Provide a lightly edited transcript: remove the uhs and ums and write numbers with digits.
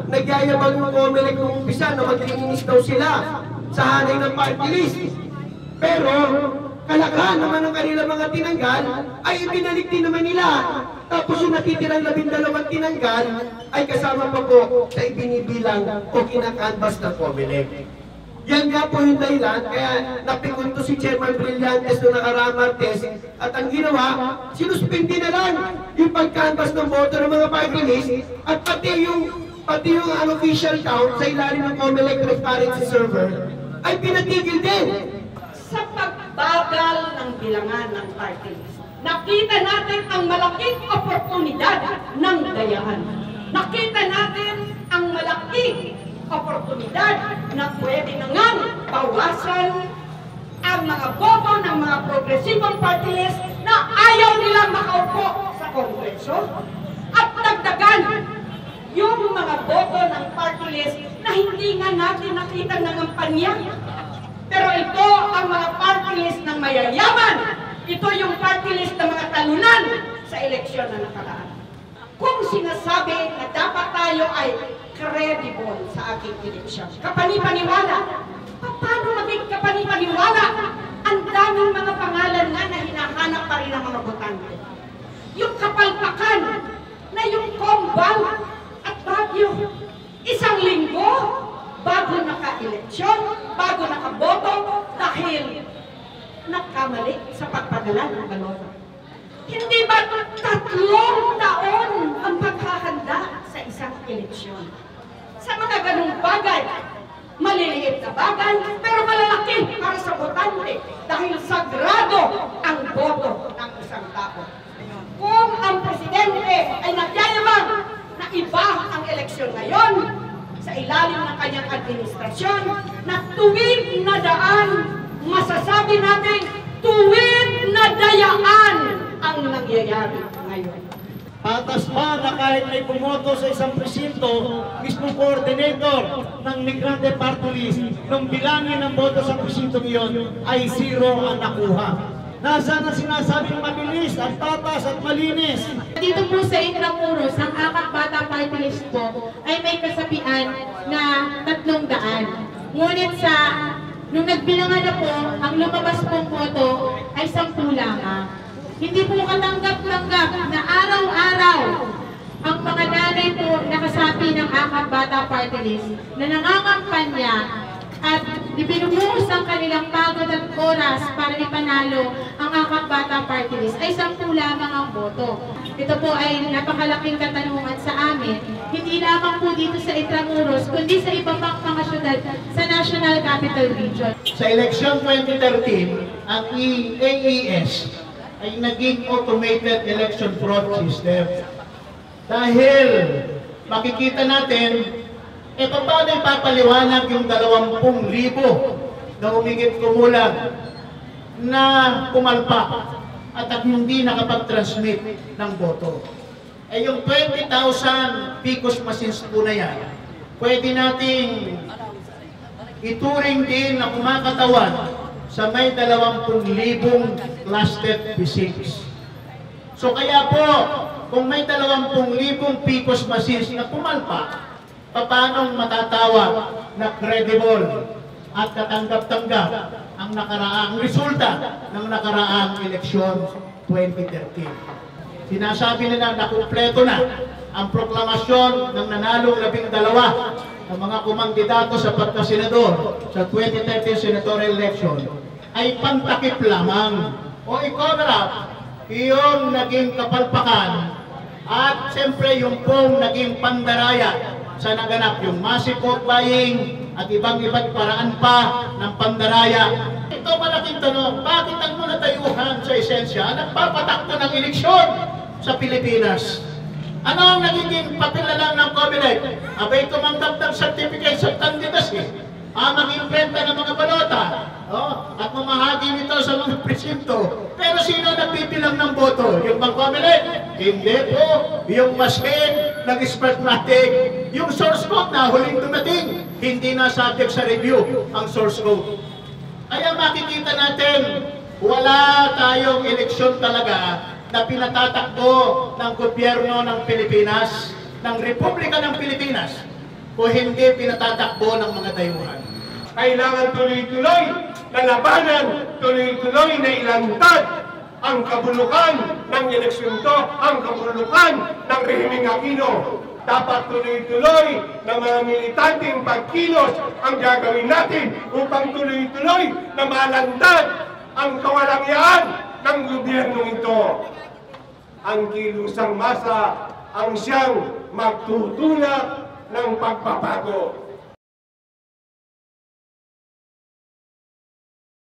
nagyayabang yung COMELEC nung umpisa na maglilinis daw sila sa hanay ng party list. Pero, kalakahan naman ng kanilang mga tinanggal ay ibinalik din naman nila. Tapos yung natitirang 12 tinanggal ay kasama pa po sa ibinibilang o kinakanvas ng COMELEC. Yan nga po yung dahilan, kaya napikon to si Chairman Brillantes noong nakaraang Martes, at ang ginawa, sinuspindi na lang yung pag-canvas ng boto ng mga party list at pati yung unofficial count sa ilalim ng COMELEC transparency server ay pinatigil din. Sa pagbagal ng bilangan ng party list, nakita natin ang malaking oportunidad ng dayaan. Nakita natin ang malaking oportunidad na pwede na nga bawasan ang mga boto ng mga progresibong party list na ayaw nilang makaupo sa Kongreso at dagdagan yung mga boto ng party list na hindi nga natin nakita nangampanya. Pero ito ang mga party list ng mayayaman. Ito yung party list ng mga talunan sa eleksyon na nakaraan. Kung sinasabi na dapat tayo ay credible sa aking eleksyon, kapanipaniwala. Paano maging kapanipaniwala? Ang daming mga pangalan nga na hinahanap pa rin ng mga botante. Yung kapalpakan na yung Combal at Baguio, isang linggo bago naka-eleksyon, bago nakaboto dahil nagkamali sa pagpadala ng balota. Hindi ba 3 taon ang paghahanda sa isang eleksyon? Sa mga ganung bagay, maliliit na bagay, pero malalaki para sa botante dahil sagrado ang boto ng isang tao. Kung ang presidente ay nagyayabang na iba ang eleksyon ngayon, sa ilalim ng kanyang administrasyon, na tuwid na daan, masasabi natin, tuwid na dayaan ang nangyayari ngayon. Patas pa na kahit may bumoto sa isang presinto, mismo coordinator ng Migrante Party List, nung bilangin ng boto sa presinto iyon ay 0 ang nakuha. Nasaan ang sinasabing mabilis at patas at malinis? Dito po sa Intramuros, ang Akak Bata Party List po ay may kasapian na 300. Ngunit nung nagbilangan na po, ang lumabas pong boto ay 10 lamang. Hindi po katanggap-tanggap na araw-araw ang mga nanay po nakasapi ng Akak Bata Party List na nangangampanya at ibinubuhos ang kanilang pagod at oras para ipanalo ang Akak Bata Party List ay 10 lamang ang boto. Ito po ay napakalaking katanungan sa amin, hindi lamang po dito sa Intramuros, kundi sa iba pang mga syudad sa National Capital Region. Sa election 2013, ang AES ay naging automated election fraud system. Dahil makikita natin, paano ipapaliwanag yung 20,000 na humigit kumulang na pumalpak at hindi nakapag-transmit ng boto. Yung 20,000 PCOS machines po na yan, pwede nating ituring din na kumakatawan sa may 20,000 clustered precincts. So kaya po, kung may 20,000 PCOS machines na pumalpak, paano matatawag na credible at katanggap-tanggap ang resulta ng nakaraang eleksyon 2013. Sinasabi nila na kumpleto na ang proklamasyon ng nanalong 12 ng mga kumandidato sa pagkasenador sa 2013 senatorial election ay pantakip lamang o i-cover up yung naging kapalpakan at siyempre yung pong naging pandaraya sa naganap, yung massive vote buying at ibang-ibang paraan pa ng pandaraya. Ito malaking tanong, bakit ang mga tayuhan sa esensya nagpapatakto ng eleksyon sa Pilipinas? Ano ang nagiging papel na lang ng COMELEC? Abay tumanggap ng certificate of candidacy, mag-imprenta ng mga balota, at mamahagi nito sa mga presinto. Pero sino nagbibilang ng boto? Yung bang COMELEC? Hindi po. Yung machine ng Smartmatic, yung source code na huling dumating, hindi na subject sa review ang source code. Kaya makikita natin, wala tayong eleksyon talaga na pinatatakbo ng gobyerno ng Pilipinas, ng Republika ng Pilipinas, o hindi pinatatakbo ng mga dayuhan. Kailangan tuloy-tuloy na labanan, tuloy-tuloy na ilantad ang kabulukan ng eleksyon to, ang kabulukan ng rehimeng Aquino. Dapat tuloy-tuloy na mga militanteng pagkilos ang gagawin natin upang tuloy-tuloy na malantad ang kawalangyaan ng gobyernong ito. Ang kilusang masa ang siyang magtutulak ng pagbabago.